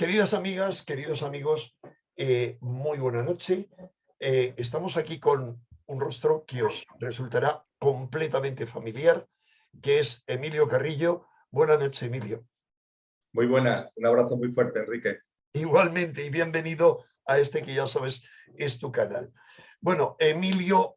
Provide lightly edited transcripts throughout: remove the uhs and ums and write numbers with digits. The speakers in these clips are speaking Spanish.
Queridas amigas, queridos amigos, muy buena noche. Estamos aquí con un rostro que os resultará completamente familiar, que es Emilio Carrillo. Buenas noches, Emilio. Muy buenas, un abrazo muy fuerte, Enrique. Igualmente, y bienvenido a este que ya sabes es tu canal. Bueno, Emilio,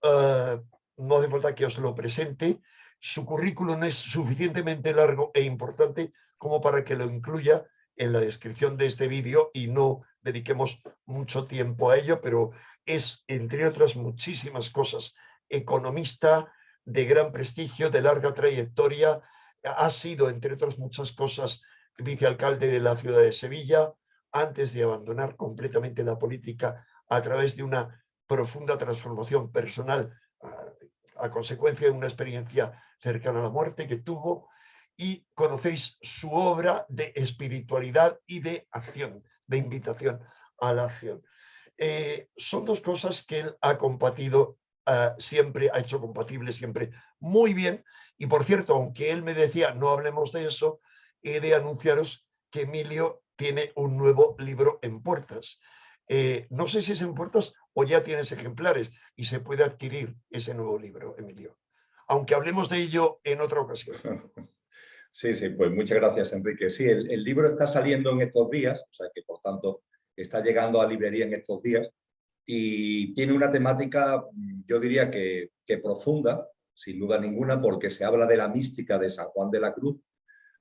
no hace falta que os lo presente. Su currículum es suficientemente largo e importante como para que lo incluya en la descripción de este vídeo y no dediquemos mucho tiempo a ello, pero es, entre otras muchísimas cosas, economista de gran prestigio, de larga trayectoria. Ha sido, entre otras muchas cosas, vicealcalde de la ciudad de Sevilla, antes de abandonar completamente la política a través de una profunda transformación personal a consecuencia de una experiencia cercana a la muerte que tuvo, y conocéis su obra de espiritualidad y de acción, de invitación a la acción. Son dos cosas que él ha compatido siempre, ha hecho compatible siempre muy bien. Y por cierto, aunque él me decía no hablemos de eso, he de anunciaros que Emilio tiene un nuevo libro en puertas. No sé si es en puertas o ya tienes ejemplares y se puede adquirir ese nuevo libro, Emilio. Aunque hablemos de ello en otra ocasión. Sí, pues muchas gracias, Enrique. Sí, el libro está saliendo en estos días, o sea que por tanto está llegando a librería en estos días y tiene una temática, yo diría que profunda, sin duda ninguna, porque se habla de la mística de San Juan de la Cruz,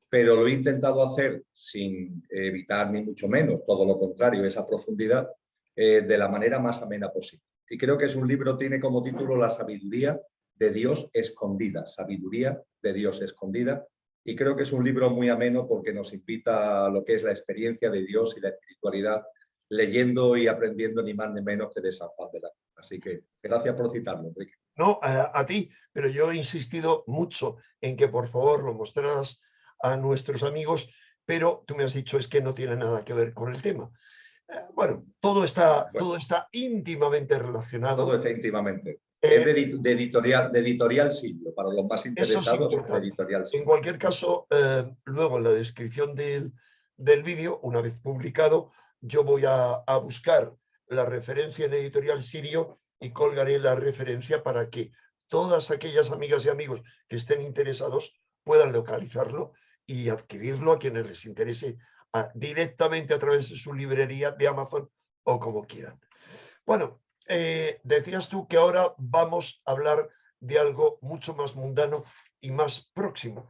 pero lo he intentado hacer sin evitar ni mucho menos, todo lo contrario, esa profundidad, de la manera más amena posible. Y creo que es un libro, tiene como título La sabiduría de Dios escondida, sabiduría de Dios escondida, y creo que es un libro muy ameno porque nos invita a lo que es la experiencia de Dios y la espiritualidad, leyendo y aprendiendo ni más ni menos que de San Juan de la Cruz. Así que gracias por citarlo, Enrique. No, a ti, pero yo he insistido mucho en que por favor lo mostraras a nuestros amigos, pero tú me has dicho es que no tiene nada que ver con el tema. Bueno, Bueno, todo está íntimamente todo relacionado. está íntimamente. Es Eh, de editorial Siglo, para los más Eso es interesados, de importante. editorial En Siglo. cualquier caso, luego en la descripción del vídeo, una vez publicado, yo voy a buscar la referencia en Editorial Sirio y colgaré la referencia para que todas aquellas amigas y amigos que estén interesados puedan localizarlo y adquirirlo a quienes les interese directamente a través de su librería de Amazon o como quieran. Bueno, decías tú que ahora vamos a hablar de algo mucho más mundano y más próximo.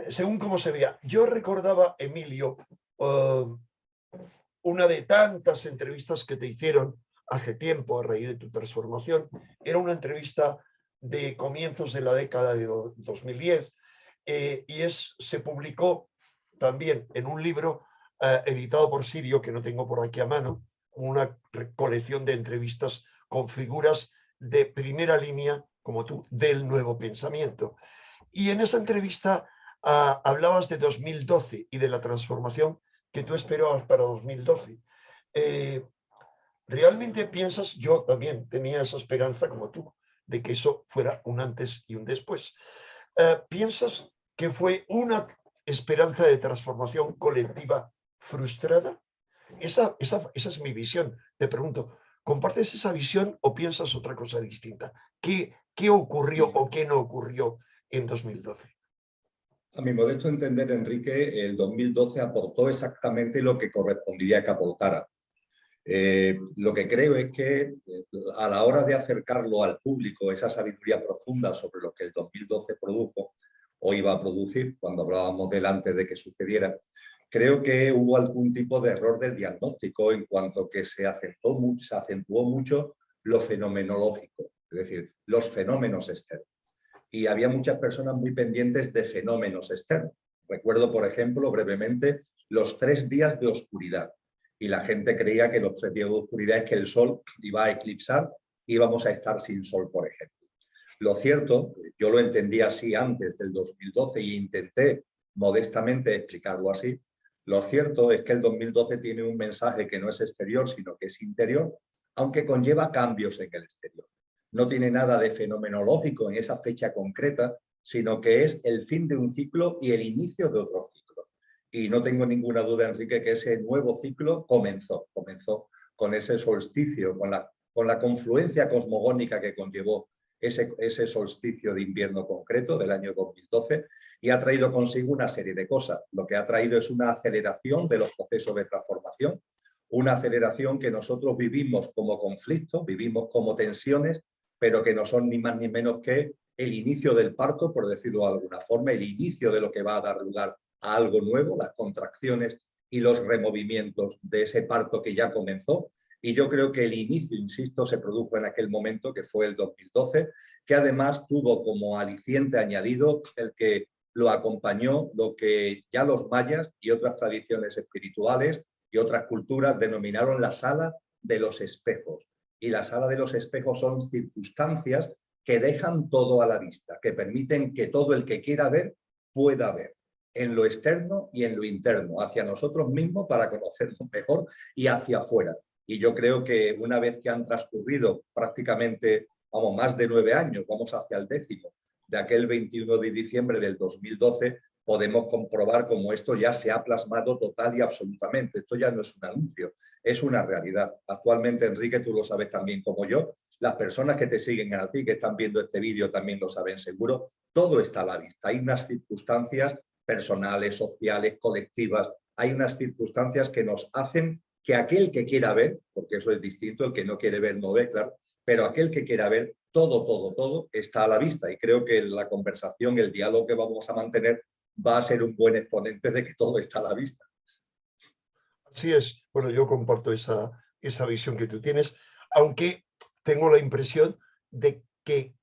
Según cómo se vea, yo recordaba, Emilio, una de tantas entrevistas que te hicieron hace tiempo a raíz de tu transformación. Era una entrevista de comienzos de la década de 2010 y se publicó también en un libro editado por Sirio, que no tengo por aquí a mano, una colección de entrevistas con figuras de primera línea, como tú, del nuevo pensamiento. Y en esa entrevista hablabas de 2012 y de la transformación que tú esperabas para 2012. Eh, ¿Realmente piensas, yo también tenía esa esperanza como tú, de que eso fuera un antes y un después? ¿Piensas que fue una esperanza de transformación colectiva frustrada? Esa es mi visión. Te pregunto, ¿compartes esa visión o piensas otra cosa distinta? ¿Qué ocurrió o qué no ocurrió en 2012? A mi modesto entender, Enrique, el 2012 aportó exactamente lo que correspondiría que aportara. Lo que creo es que a la hora de acercarlo al público, esa sabiduría profunda sobre lo que el 2012 produjo o iba a producir, cuando hablábamos del antes de que sucediera, creo que hubo algún tipo de error del diagnóstico en cuanto que se acentuó mucho lo fenomenológico, es decir, los fenómenos externos. Y había muchas personas muy pendientes de fenómenos externos. Recuerdo, por ejemplo, brevemente, los 3 días de oscuridad. Y la gente creía que los 3 días de oscuridad es que el sol iba a eclipsar y íbamos a estar sin sol, por ejemplo. Lo cierto, yo lo entendí así antes del 2012 y intenté modestamente explicarlo así. Lo cierto es que el 2012 tiene un mensaje que no es exterior, sino que es interior, aunque conlleva cambios en el exterior. No tiene nada de fenomenológico en esa fecha concreta, sino que es el fin de un ciclo y el inicio de otro ciclo. y no tengo ninguna duda, Enrique, que ese nuevo ciclo comenzó con ese solsticio, con la confluencia cosmogónica que conllevó ese solsticio de invierno concreto del año 2012 y ha traído consigo una serie de cosas. Lo que ha traído es una aceleración de los procesos de transformación, una aceleración que nosotros vivimos como conflictos, vivimos como tensiones, pero que no son ni más ni menos que el inicio del parto, por decirlo de alguna forma, el inicio de lo que va a dar lugar a algo nuevo, las contracciones y los removimientos de ese parto que ya comenzó. Y yo creo que el inicio, insisto, se produjo en aquel momento, que fue el 2012, que además tuvo como aliciente añadido el que lo acompañó lo que ya los mayas y otras tradiciones espirituales y otras culturas denominaron la sala de los espejos. Y la sala de los espejos son circunstancias que dejan todo a la vista, que permiten que todo el que quiera ver pueda ver, en lo externo y en lo interno, hacia nosotros mismos para conocernos mejor y hacia afuera. Y yo creo que una vez que han transcurrido prácticamente, vamos, más de 9 años, vamos hacia el 10º, de aquel 21 de diciembre del 2012, podemos comprobar cómo esto ya se ha plasmado total y absolutamente. Esto ya no es un anuncio, es una realidad. Actualmente, Enrique, tú lo sabes también como yo, las personas que te siguen a ti, que están viendo este vídeo, también lo saben seguro, todo está a la vista. Hay unas circunstancias personales, sociales, colectivas, hay unas circunstancias que nos hacen que aquel que quiera ver, porque eso es distinto, el que no quiere ver no ve, claro, pero aquel que quiera ver, todo está a la vista. Y creo que la conversación, el diálogo que vamos a mantener va a ser un buen exponente de que todo está a la vista. Así es. Bueno, yo comparto esa visión que tú tienes, aunque tengo la impresión de que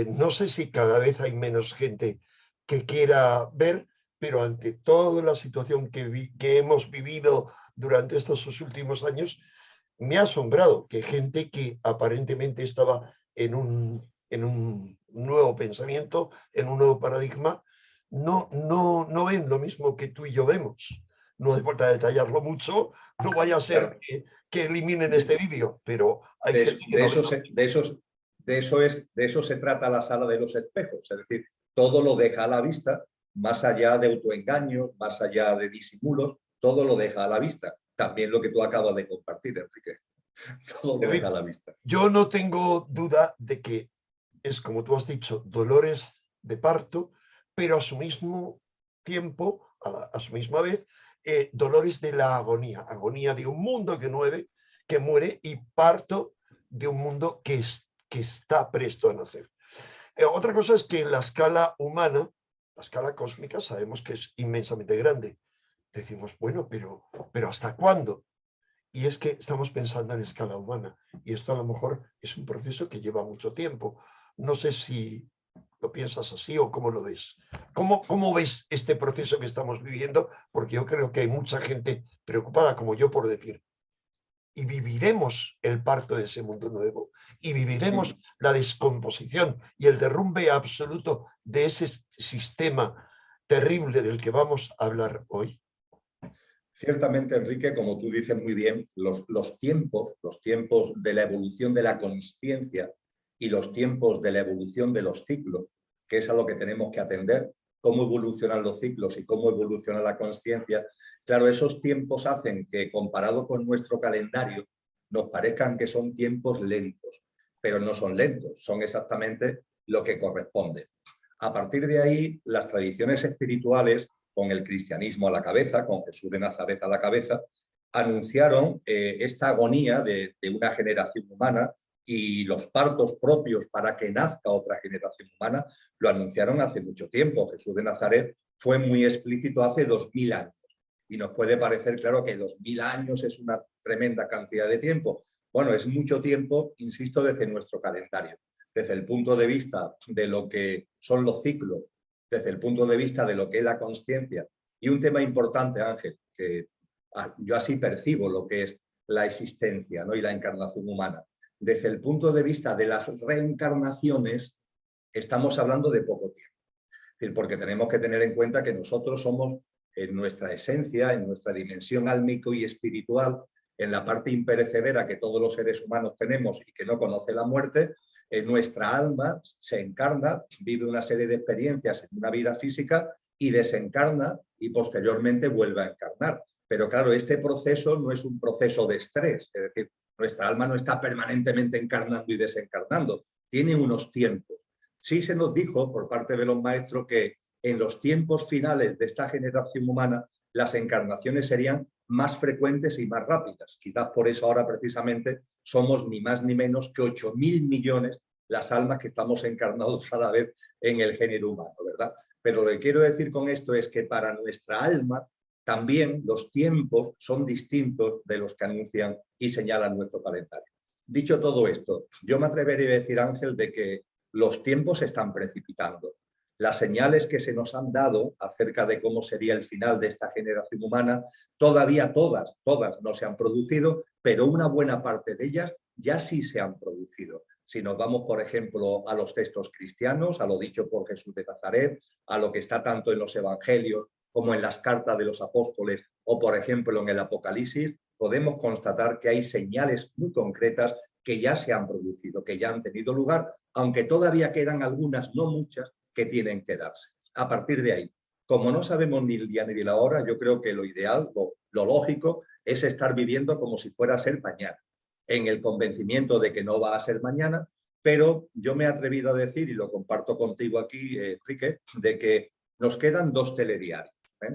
no sé si cada vez hay menos gente que quiera ver, pero ante toda la situación que hemos vivido durante estos últimos años, me ha asombrado que gente que aparentemente estaba en un nuevo pensamiento, en un nuevo paradigma, no ven lo mismo que tú y yo vemos. No hace falta detallarlo mucho, no vaya a ser Claro. que eliminen este vídeo, pero hay De, gente que de, no ve eso lo se, mismo. de eso se trata la sala de los espejos, es decir, todo lo deja a la vista, más allá de autoengaños, más allá de disimulos, todo lo deja a la vista. También lo que tú acabas de compartir, Enrique, todo lo En deja fin, a la vista. yo no tengo duda de que es, como tú has dicho, dolores de parto, pero a su mismo tiempo, a su misma vez, dolores de la agonía, agonía de un mundo que muere y parto de un mundo que está presto a nacer. Otra cosa es que en la escala humana, la escala cósmica, sabemos que es inmensamente grande. Decimos, bueno, pero ¿hasta cuándo? Y es que estamos pensando en escala humana y esto a lo mejor es un proceso que lleva mucho tiempo. No sé si lo piensas así o cómo lo ves. ¿Cómo ves este proceso que estamos viviendo? Porque yo creo que hay mucha gente preocupada, como yo, por decir, y viviremos el parto de ese mundo nuevo y viviremos la descomposición y el derrumbe absoluto de ese sistema terrible del que vamos a hablar hoy. Ciertamente, Enrique, como tú dices muy bien, los tiempos de la evolución de la consciencia y los tiempos de la evolución de los ciclos, que es a lo que tenemos que atender, cómo evolucionan los ciclos y cómo evoluciona la consciencia, claro, esos tiempos hacen que, comparado con nuestro calendario, nos parezcan que son tiempos lentos, pero no son lentos, son exactamente lo que corresponde. A partir de ahí, las tradiciones espirituales, con el cristianismo a la cabeza, con Jesús de Nazaret a la cabeza, anunciaron esta agonía de una generación humana y los partos propios para que nazca otra generación humana, lo anunciaron hace mucho tiempo. Jesús de Nazaret fue muy explícito hace 2000 años. Y nos puede parecer, claro, que 2000 años es una tremenda cantidad de tiempo. Bueno, es mucho tiempo, insisto, desde nuestro calendario, desde el punto de vista de lo que son los ciclos, desde el punto de vista de lo que es la consciencia. Y un tema importante, Ángel, que yo así percibo lo que es la existencia, ¿no? Y la encarnación humana. Desde el punto de vista de las reencarnaciones, estamos hablando de poco tiempo. Es decir, porque tenemos que tener en cuenta que nosotros somos, en nuestra esencia, en nuestra dimensión álmico y espiritual, en la parte imperecedera que todos los seres humanos tenemos y que no conoce la muerte, nuestra alma se encarna, vive una serie de experiencias en una vida física y desencarna y posteriormente vuelve a encarnar. Pero claro, este proceso no es un proceso de estrés, es decir, nuestra alma no está permanentemente encarnando y desencarnando, tiene unos tiempos. Sí se nos dijo por parte de los maestros que en los tiempos finales de esta generación humana las encarnaciones serían más frecuentes y más rápidas. Quizás por eso ahora precisamente somos ni más ni menos que 8.000 millones las almas que estamos encarnados a la vez en el género humano, ¿verdad? Pero lo que quiero decir con esto es que para nuestra alma también los tiempos son distintos de los que anuncian y señalan nuestro calendario. Dicho todo esto, yo me atrevería a decir, Ángel, de que los tiempos se están precipitando. Las señales que se nos han dado acerca de cómo sería el final de esta generación humana, todavía todas no se han producido, pero una buena parte de ellas ya sí se han producido. Si nos vamos, por ejemplo, a los textos cristianos, a lo dicho por Jesús de Nazaret, a lo que está tanto en los evangelios como en las cartas de los apóstoles o, por ejemplo, en el Apocalipsis, podemos constatar que hay señales muy concretas que ya se han producido, que ya han tenido lugar, aunque todavía quedan algunas, no muchas, que tienen que darse. A partir de ahí, como no sabemos ni el día ni la hora, yo creo que lo ideal, lo lógico, es estar viviendo como si fuera a ser mañana, en el convencimiento de que no va a ser mañana, pero yo me he atrevido a decir, y lo comparto contigo aquí, Enrique, de que nos quedan 2 telediarios,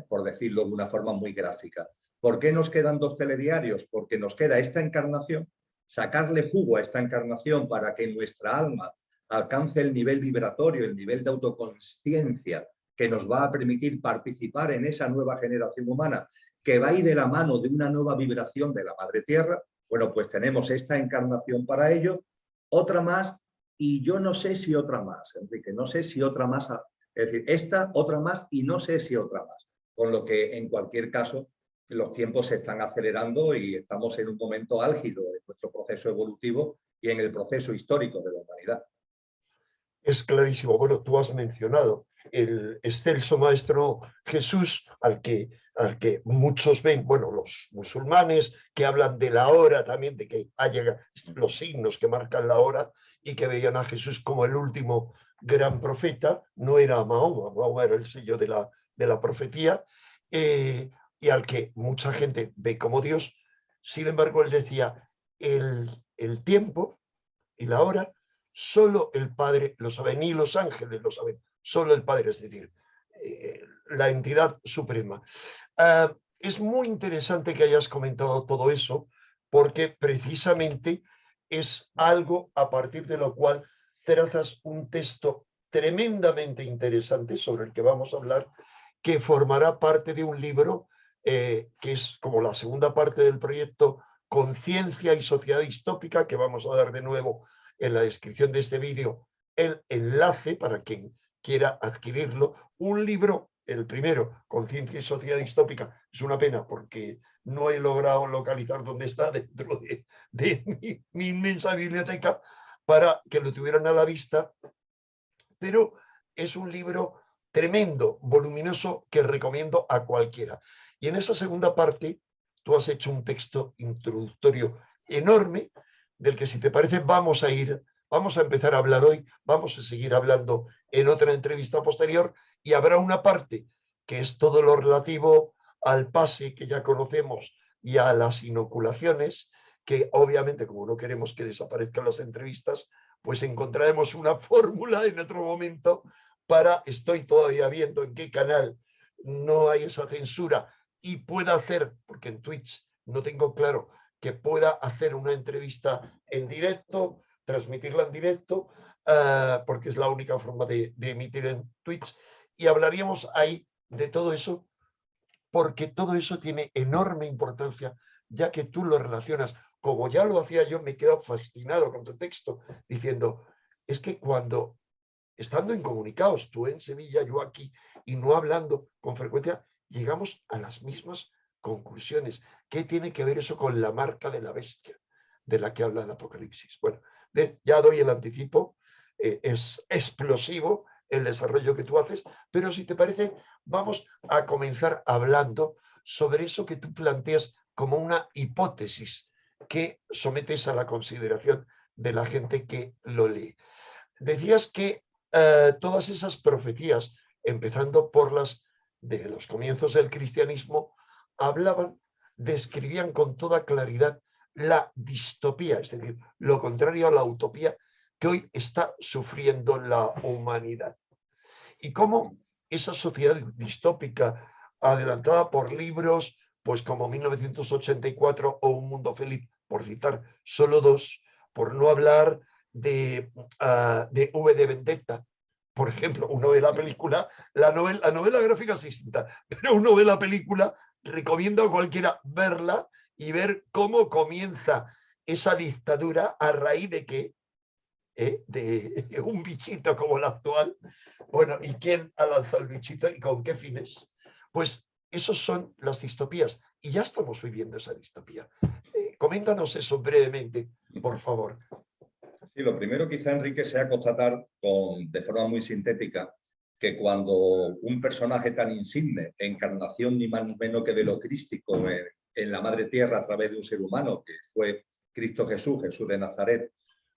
por decirlo de una forma muy gráfica. ¿Por qué nos quedan 2 telediarios? Porque nos queda esta encarnación, sacarle jugo a esta encarnación para que nuestra alma alcance el nivel vibratorio, el nivel de autoconsciencia que nos va a permitir participar en esa nueva generación humana que va a ir de la mano de una nueva vibración de la Madre Tierra. Bueno, pues tenemos esta encarnación para ello, otra más, y yo no sé si otra más, Enrique, no sé si otra más, es decir, esta, otra más, y no sé si otra más. Con lo que, en cualquier caso, los tiempos se están acelerando y estamos en un momento álgido en nuestro proceso evolutivo y en el proceso histórico de la humanidad. Es clarísimo. Bueno, tú has mencionado el excelso maestro Jesús, al que muchos ven, bueno, los musulmanes que hablan de la hora también, de que llegado los signos que marcan la hora y que veían a Jesús como el último gran profeta. No era Mahoma, Mahoma era el sello de la profecía, y al que mucha gente ve como Dios. Sin embargo, él decía, el tiempo y la hora solo el Padre lo sabe, ni los ángeles lo saben, solo el Padre, es decir, la entidad suprema. Es muy interesante que hayas comentado todo eso, porque precisamente es algo a partir de lo cual trazas un texto tremendamente interesante sobre el que vamos a hablar, que formará parte de un libro que es como la segunda parte del proyecto Conciencia y Sociedad Distópica, que vamos a dar de nuevo en la descripción de este vídeo el enlace para quien quiera adquirirlo. Un libro, el primero, Conciencia y Sociedad Distópica, es una pena porque no he logrado localizar dónde está dentro de mi inmensa biblioteca para que lo tuvieran a la vista, pero es un libro tremendo, voluminoso, que recomiendo a cualquiera. Y en esa segunda parte, tú has hecho un texto introductorio enorme, del que, si te parece, vamos a empezar a hablar hoy, vamos a seguir hablando en otra entrevista posterior, y habrá una parte que es todo lo relativo al pase que ya conocemos y a las inoculaciones, que obviamente, como no queremos que desaparezcan las entrevistas, pues encontraremos una fórmula en otro momento para, estoy todavía viendo en qué canal no hay esa censura y pueda hacer, porque en Twitch no tengo claro que pueda hacer una entrevista en directo, transmitirla en directo, porque es la única forma de emitir en Twitch, y hablaríamos ahí de todo eso, porque todo eso tiene enorme importancia, ya que tú lo relacionas, como ya lo hacía yo. Me he quedado fascinado con tu texto, diciendo, es que cuando, estando incomunicados, tú en Sevilla, yo aquí, y no hablando con frecuencia, llegamos a las mismas conclusiones. ¿Qué tiene que ver eso con la marca de la bestia de la que habla el Apocalipsis? Bueno, ya doy el anticipo, es explosivo el desarrollo que tú haces, pero si te parece, vamos a comenzar hablando sobre eso que tú planteas como una hipótesis que sometes a la consideración de la gente que lo lee. Decías que todas esas profecías, empezando por las de los comienzos del cristianismo, hablaban, describían con toda claridad la distopía, es decir, lo contrario a la utopía que hoy está sufriendo la humanidad. Y cómo esa sociedad distópica, adelantada por libros, pues como 1984 o Un Mundo Feliz, por citar solo dos, por no hablar de V de Vendetta, por ejemplo. Uno ve la película, la novela gráfica es distinta, pero uno ve la película, recomiendo a cualquiera verla y ver cómo comienza esa dictadura a raíz de que de un bichito como el actual. Bueno, ¿y quién ha lanzado el bichito y con qué fines? Pues esos son las distopías y ya estamos viviendo esa distopía. Coméntanos eso brevemente, por favor. Sí, lo primero quizá, Enrique, sea constatar de forma muy sintética que cuando un personaje tan insigne, encarnación ni más ni menos que de lo crístico en la madre tierra a través de un ser humano, que fue Cristo Jesús, Jesús de Nazaret,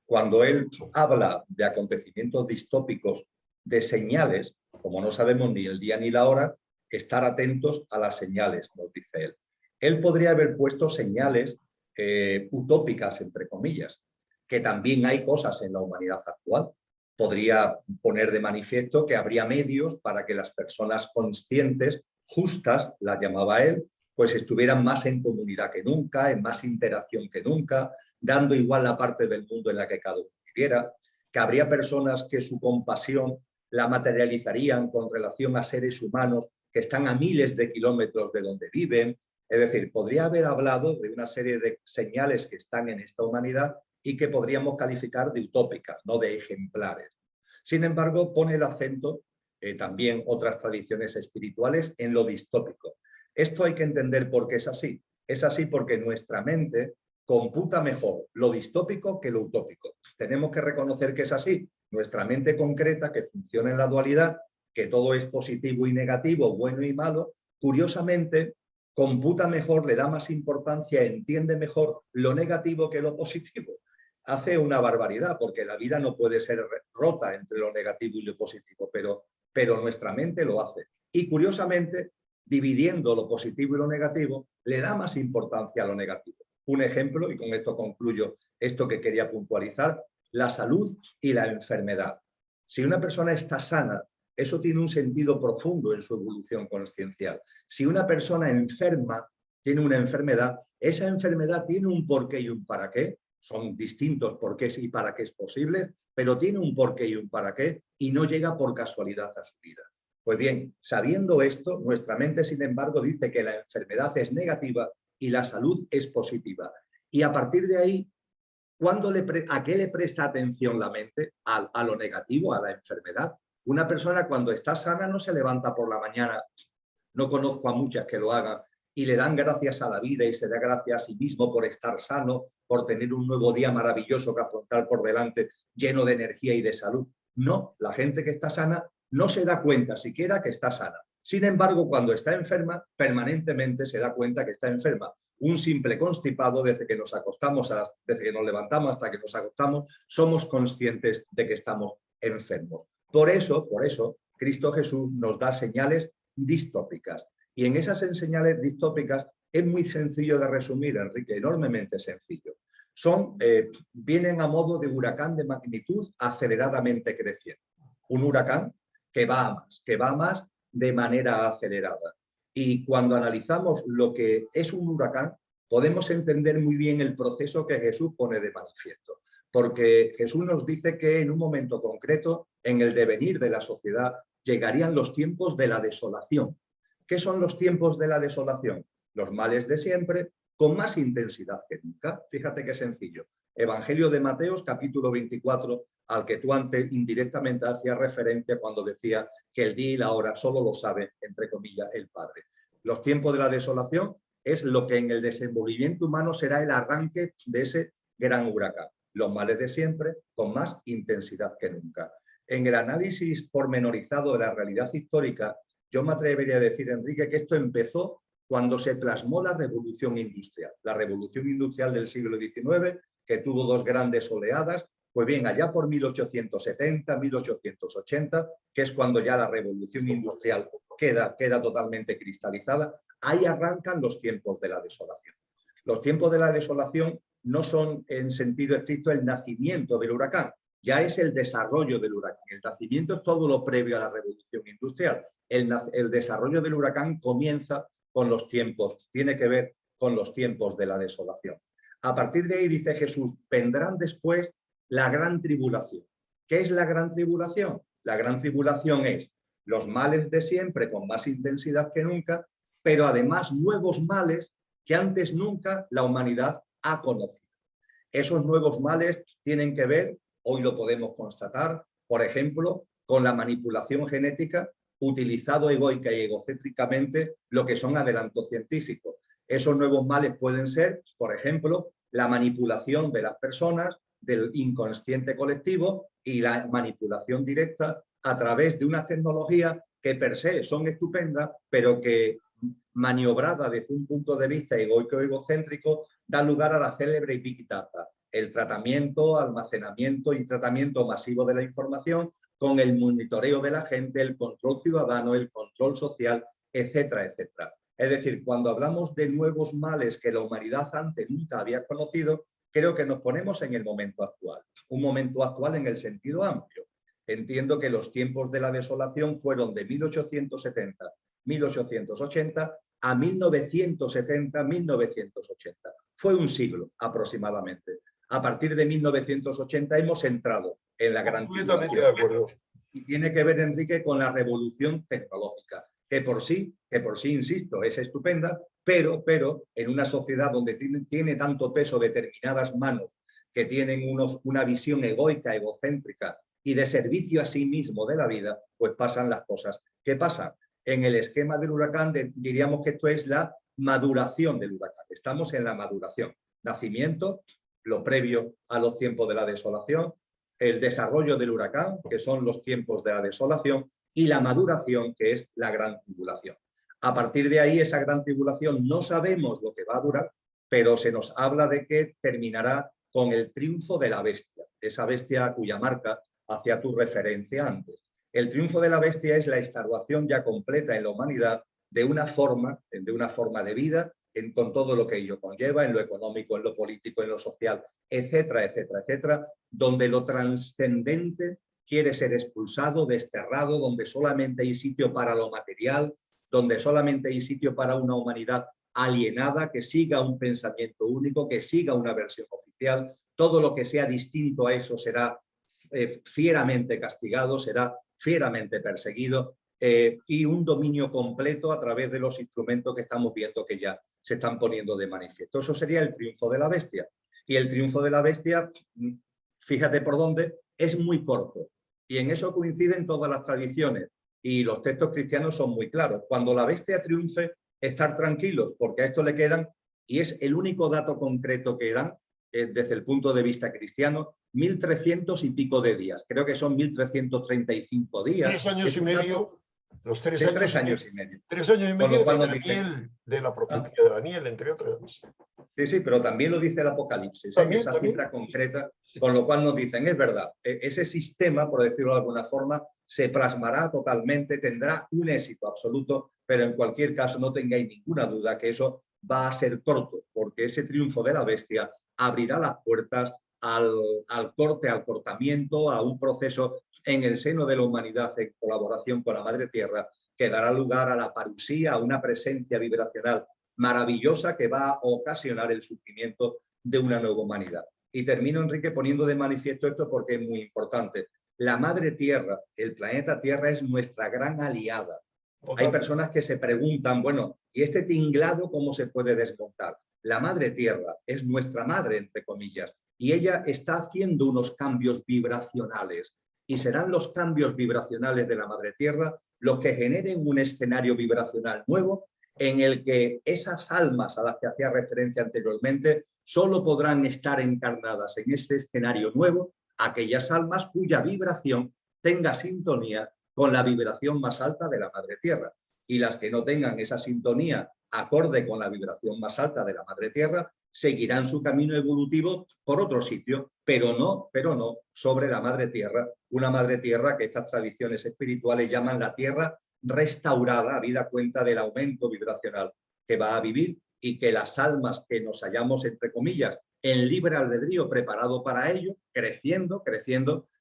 cuando él habla de acontecimientos distópicos, de señales, como no sabemos ni el día ni la hora, estar atentos a las señales, nos dice él. Él podría haber puesto señales utópicas, entre comillas, que también hay cosas en la humanidad actual. Podría poner de manifiesto que habría medios para que las personas conscientes, justas, las llamaba él, pues estuvieran más en comunidad que nunca, en más interacción que nunca, dando igual la parte del mundo en la que cada uno viviera, que habría personas que su compasión la materializarían con relación a seres humanos que están a miles de kilómetros de donde viven. Es decir, podría haber hablado de una serie de señales que están en esta humanidad y que podríamos calificar de utópicas, no de ejemplares. Sin embargo, pone el acento, también otras tradiciones espirituales, en lo distópico. Esto hay que entender por qué es así. Es así porque nuestra mente computa mejor lo distópico que lo utópico. Tenemos que reconocer que es así. Nuestra mente concreta, que funciona en la dualidad, que todo es positivo y negativo, bueno y malo, curiosamente computa mejor, le da más importancia, entiende mejor lo negativo que lo positivo. Hace una barbaridad, porque la vida no puede ser rota entre lo negativo y lo positivo, pero nuestra mente lo hace. Y curiosamente, dividiendo lo positivo y lo negativo, le da más importancia a lo negativo. Un ejemplo, y con esto concluyo esto que quería puntualizar, la salud y la enfermedad. Si una persona está sana, eso tiene un sentido profundo en su evolución consciencial. Si una persona enferma, tiene una enfermedad, esa enfermedad tiene un porqué y un para qué. Son distintos porqués y para qué es posible, pero tiene un porqué y un para qué y no llega por casualidad a su vida. Pues bien, sabiendo esto, nuestra mente, sin embargo, dice que la enfermedad es negativa y la salud es positiva. Y a partir de ahí, ¿a qué le presta atención la mente? A lo negativo, a la enfermedad. Una persona cuando está sana no se levanta por la mañana, no conozco a muchas que lo hagan, y le dan gracias a la vida y se da gracias a sí mismo por estar sano, por tener un nuevo día maravilloso que afrontar por delante, lleno de energía y de salud. No, la gente que está sana no se da cuenta siquiera que está sana. Sin embargo, cuando está enferma, permanentemente se da cuenta que está enferma. Un simple constipado, desde que nos acostamos, desde que nos levantamos hasta que nos acostamos, somos conscientes de que estamos enfermos. Por eso, Cristo Jesús nos da señales distópicas. Y en esas señales distópicas es muy sencillo de resumir, Enrique, enormemente sencillo. Vienen a modo de huracán de magnitud aceleradamente creciente. Un huracán que va a más de manera acelerada. Y cuando analizamos lo que es un huracán, podemos entender muy bien el proceso que Jesús pone de manifiesto. Porque Jesús nos dice que en un momento concreto, en el devenir de la sociedad, llegarían los tiempos de la desolación. ¿Qué son los tiempos de la desolación? Los males de siempre, con más intensidad que nunca. Fíjate qué sencillo. Evangelio de Mateo, capítulo 24, al que tú antes indirectamente hacías referencia cuando decía que el día y la hora solo lo sabe, entre comillas, el Padre. Los tiempos de la desolación es lo que en el desenvolvimiento humano será el arranque de ese gran huracán. Los males de siempre, con más intensidad que nunca. En el análisis pormenorizado de la realidad histórica, yo me atrevería a decir, Enrique, que esto empezó cuando se plasmó la revolución industrial. La revolución industrial del siglo XIX, que tuvo dos grandes oleadas, pues bien, allá por 1870, 1880, que es cuando ya la revolución industrial queda totalmente cristalizada. Ahí arrancan los tiempos de la desolación. Los tiempos de la desolación no son en sentido estricto el nacimiento del huracán, ya es el desarrollo del huracán. El nacimiento es todo lo previo a la revolución industrial. El desarrollo del huracán comienza con los tiempos, tiene que ver con los tiempos de la desolación. A partir de ahí, dice Jesús, vendrán después la gran tribulación. ¿Qué es la gran tribulación? La gran tribulación es los males de siempre con más intensidad que nunca, pero además nuevos males que antes nunca la humanidad ha conocido. Esos nuevos males tienen que ver, hoy lo podemos constatar, por ejemplo, con la manipulación genética, utilizado egoica y egocéntricamente lo que son adelantos científicos. Esos nuevos males pueden ser, por ejemplo, la manipulación de las personas, del inconsciente colectivo y la manipulación directa a través de unas tecnologías que per se son estupendas, pero que maniobrada desde un punto de vista egoico-egocéntrico da lugar a la célebre Big Data, el tratamiento, almacenamiento y tratamiento masivo de la información con el monitoreo de la gente, el control ciudadano, el control social, etcétera, etcétera. Es decir, cuando hablamos de nuevos males que la humanidad antes nunca había conocido, creo que nos ponemos en el momento actual. Un momento actual en el sentido amplio. Entiendo que los tiempos de la desolación fueron de 1870, 1880 a 1970, 1980. Fue un siglo aproximadamente. A partir de 1980 hemos entrado en la gran tribulación. Completamente de acuerdo. Y tiene que ver, Enrique, con la revolución tecnológica, que por sí, insisto, es estupenda, pero en una sociedad donde tiene tanto peso determinadas manos que tienen una visión egoica, egocéntrica y de servicio a sí mismo de la vida, pues pasan las cosas. ¿Qué pasa? En el esquema del huracán diríamos que esto es la maduración del huracán. Estamos en la maduración. Nacimiento, lo previo a los tiempos de la desolación, el desarrollo del huracán, que son los tiempos de la desolación, y la maduración, que es la gran tribulación. A partir de ahí, esa gran tribulación no sabemos lo que va a durar, pero se nos habla de que terminará con el triunfo de la bestia, esa bestia cuya marca hacía tu referencia antes. El triunfo de la bestia es la instauración ya completa en la humanidad de una forma de vida, con todo lo que ello conlleva, en lo económico, en lo político, en lo social, etcétera, etcétera, etcétera, donde lo trascendente quiere ser expulsado, desterrado, donde solamente hay sitio para lo material, donde solamente hay sitio para una humanidad alienada, que siga un pensamiento único, que siga una versión oficial. Todo lo que sea distinto a eso será fieramente castigado, será fieramente perseguido, y un dominio completo a través de los instrumentos que estamos viendo que ya se están poniendo de manifiesto. Eso sería el triunfo de la bestia. Y el triunfo de la bestia, fíjate por dónde, es muy corto. Y en eso coinciden todas las tradiciones. Y los textos cristianos son muy claros. Cuando la bestia triunfe, estar tranquilos, porque a esto le quedan, y es el único dato concreto que dan, desde el punto de vista cristiano, 1300 y pico de días. Creo que son 1335 días. 3 años y medio. Los 3 años, 3 años y medio. 3 años y medio Con lo cual de nos Daniel, dicen, de la profecía de Daniel, entre otras. Sí, pero también lo dice el Apocalipsis, ¿También, esa también? cifra concreta, con lo cual nos dicen, es verdad, ese sistema, por decirlo de alguna forma, se plasmará totalmente, tendrá un éxito absoluto, pero en cualquier caso no tengáis ninguna duda que eso va a ser corto, porque ese triunfo de la bestia abrirá las puertas al corte, al cortamiento, a un proceso en el seno de la humanidad en colaboración con la Madre Tierra, que dará lugar a la parusía, a una presencia vibracional maravillosa que va a ocasionar el surgimiento de una nueva humanidad. Y termino, Enrique, poniendo de manifiesto esto porque es muy importante. La Madre Tierra, el planeta Tierra, es nuestra gran aliada. Hay personas que se preguntan, bueno, ¿y este tinglado cómo se puede desmontar? La Madre Tierra es nuestra madre, entre comillas, y ella está haciendo unos cambios vibracionales. Y serán los cambios vibracionales de la Madre Tierra los que generen un escenario vibracional nuevo en el que esas almas a las que hacía referencia anteriormente solo podrán estar encarnadas en este escenario nuevo aquellas almas cuya vibración tenga sintonía con la vibración más alta de la Madre Tierra. Y las que no tengan esa sintonía acorde con la vibración más alta de la Madre Tierra seguirán su camino evolutivo por otro sitio, pero no sobre la Madre Tierra, una Madre Tierra que estas tradiciones espirituales llaman la Tierra restaurada, habida cuenta del aumento vibracional que va a vivir y que las almas que nos hallamos, entre comillas, en libre albedrío preparado para ello, creciendo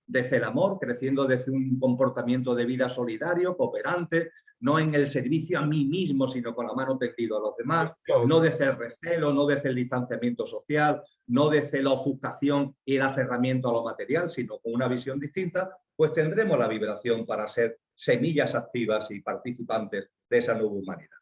desde el amor, creciendo desde un comportamiento de vida solidario, cooperante, no en el servicio a mí mismo, sino con la mano tendida a los demás, no desde el recelo, no desde el distanciamiento social, no desde la ofuscación y el aferramiento a lo material, sino con una visión distinta, pues tendremos la vibración para ser semillas activas y participantes de esa nueva humanidad.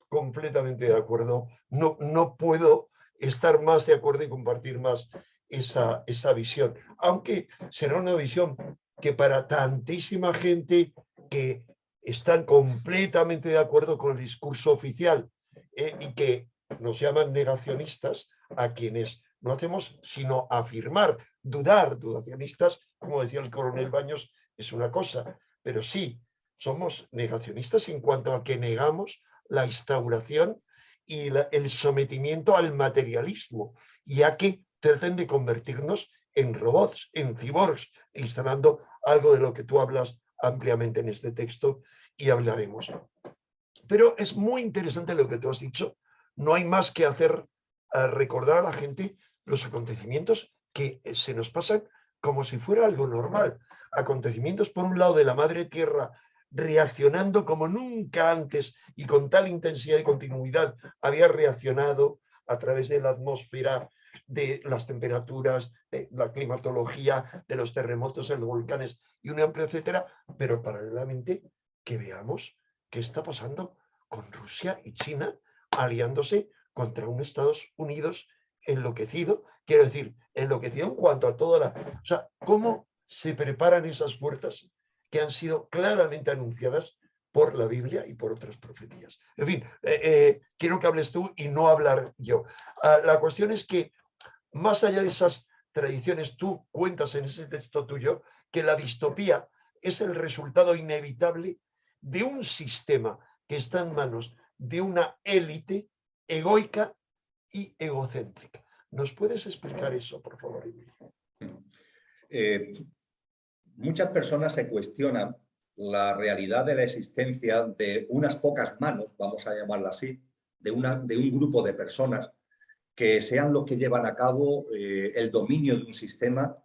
Completamente de acuerdo. No puedo estar más de acuerdo y compartir más esa visión, aunque será una visión que para tantísima gente que están completamente de acuerdo con el discurso oficial y que nos llaman negacionistas, a quienes no hacemos sino afirmar, dudacionistas, como decía el coronel Baños, es una cosa, pero sí, somos negacionistas en cuanto a que negamos la instauración y el sometimiento al materialismo, ya que tratan de convertirnos en robots, en cyborgs, instalando algo de lo que tú hablas ampliamente en este texto y hablaremos. Pero es muy interesante lo que tú has dicho. No hay más que hacer recordar a la gente los acontecimientos que se nos pasan como si fuera algo normal. Acontecimientos, por un lado, de la madre tierra reaccionando como nunca antes y con tal intensidad y continuidad había reaccionado a través de la atmósfera, de las temperaturas, de la climatología, de los terremotos en los volcanes y un amplio etcétera, pero paralelamente que veamos qué está pasando con Rusia y China aliándose contra un Estados Unidos enloquecido, quiero decir, enloquecido en cuanto a toda la... O sea, ¿cómo se preparan esas fuerzas que han sido claramente anunciadas por la Biblia y por otras profecías? En fin, quiero que hables tú y no hablar yo. La cuestión es que, más allá de esas tradiciones, tú cuentas en ese texto tuyo que la distopía es el resultado inevitable de un sistema que está en manos de una élite egoica y egocéntrica. ¿Nos puedes explicar eso, por favor, Emilio? Muchas personas se cuestionan la realidad de la existencia de unas pocas manos, vamos a llamarla así, de un grupo de personas que sean los que llevan a cabo el dominio de un sistema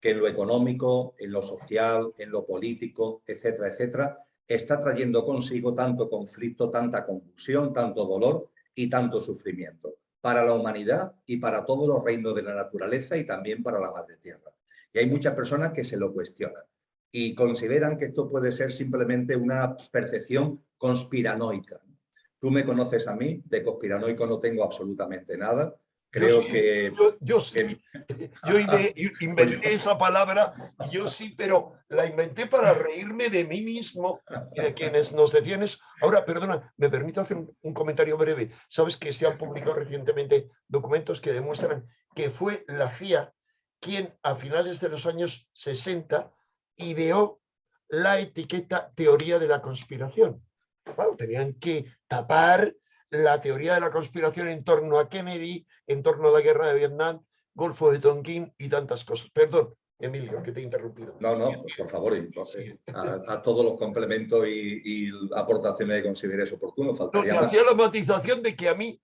que en lo económico, en lo social, en lo político, etcétera, etcétera, está trayendo consigo tanto conflicto, tanta confusión, tanto dolor y tanto sufrimiento para la humanidad y para todos los reinos de la naturaleza y también para la Madre Tierra. Y hay muchas personas que se lo cuestionan y consideran que esto puede ser simplemente una percepción conspiranoica. Tú me conoces a mí, de conspiranoico no tengo absolutamente nada. Creo que... Yo sí. Yo inventé esa palabra, y yo sí, pero la inventé para reírme de mí mismo y de quienes nos decían eso. Ahora, perdona, me permito hacer un comentario breve. Sabes que se han publicado recientemente documentos que demuestran que fue la CIA quien a finales de los años 60 ideó la etiqueta teoría de la conspiración. Claro, tenían que tapar la teoría de la conspiración en torno a Kennedy, en torno a la guerra de Vietnam, Golfo de Tonquín y tantas cosas. Perdón, Emilio, que te he interrumpido. No, por favor, a todos los complementos y aportaciones que consideres oportunos. Faltaría más. Hacía la matización de que a mí,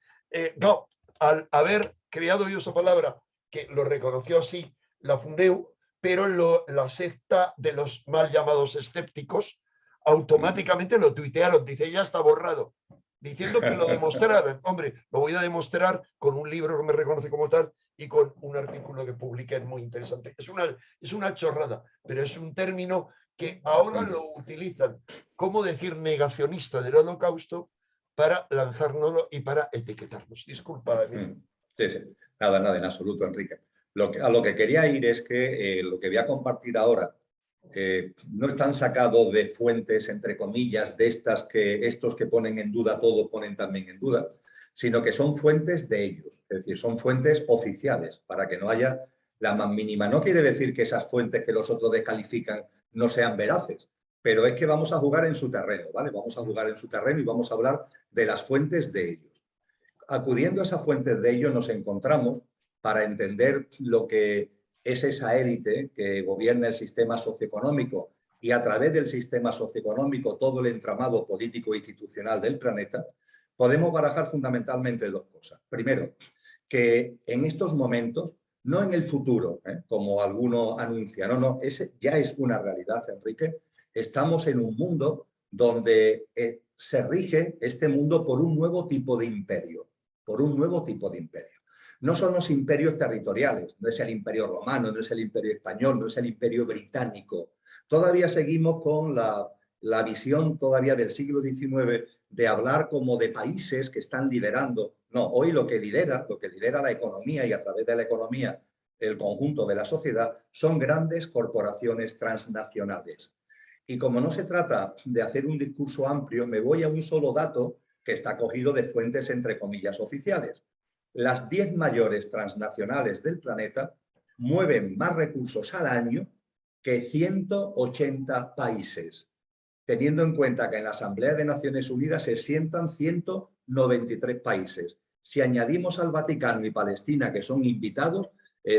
no, al haber creado yo esa palabra, que lo reconoció así la Fundeu, pero la secta de los mal llamados escépticos automáticamente lo tuitearon, dice, ya está borrado, diciendo que lo demostraran. Hombre, lo voy a demostrar con un libro que me reconoce como tal y con un artículo que publiqué muy interesante. Es una chorrada, pero es un término que ahora lo utilizan. ¿Cómo decir negacionista del Holocausto para lanzárnoslo y para etiquetarnos? Disculpa, Emilio. Sí. Nada, en absoluto, Enrique. A lo que quería ir es que lo que voy a compartir ahora no están sacados de fuentes, entre comillas, de estas que estos que ponen en duda todo ponen también en duda, sino que son fuentes de ellos, es decir, son fuentes oficiales, para que no haya la más mínima. No quiere decir que esas fuentes que los otros descalifican no sean veraces, pero es que vamos a jugar en su terreno, ¿vale? Vamos a jugar en su terreno y vamos a hablar de las fuentes de ellos. Acudiendo a esas fuentes de ellos nos encontramos para entender lo que es esa élite que gobierna el sistema socioeconómico y a través del sistema socioeconómico todo el entramado político e institucional del planeta, podemos barajar fundamentalmente dos cosas. Primero, que en estos momentos, no en el futuro, como algunos anuncian, no, ese ya es una realidad, Enrique, estamos en un mundo donde se rige este mundo por un nuevo tipo de imperio, por un nuevo tipo de imperio. No son los imperios territoriales, no es el imperio romano, no es el imperio español, no es el imperio británico. Todavía seguimos con la visión todavía del siglo XIX de hablar como de países que están liderando. No, hoy lo que lidera la economía y a través de la economía el conjunto de la sociedad son grandes corporaciones transnacionales. Y como no se trata de hacer un discurso amplio, me voy a un solo dato que está cogido de fuentes entre comillas oficiales. Las 10 mayores transnacionales del planeta mueven más recursos al año que 180 países, teniendo en cuenta que en la Asamblea de Naciones Unidas se sientan 193 países. Si añadimos al Vaticano y Palestina, que son invitados,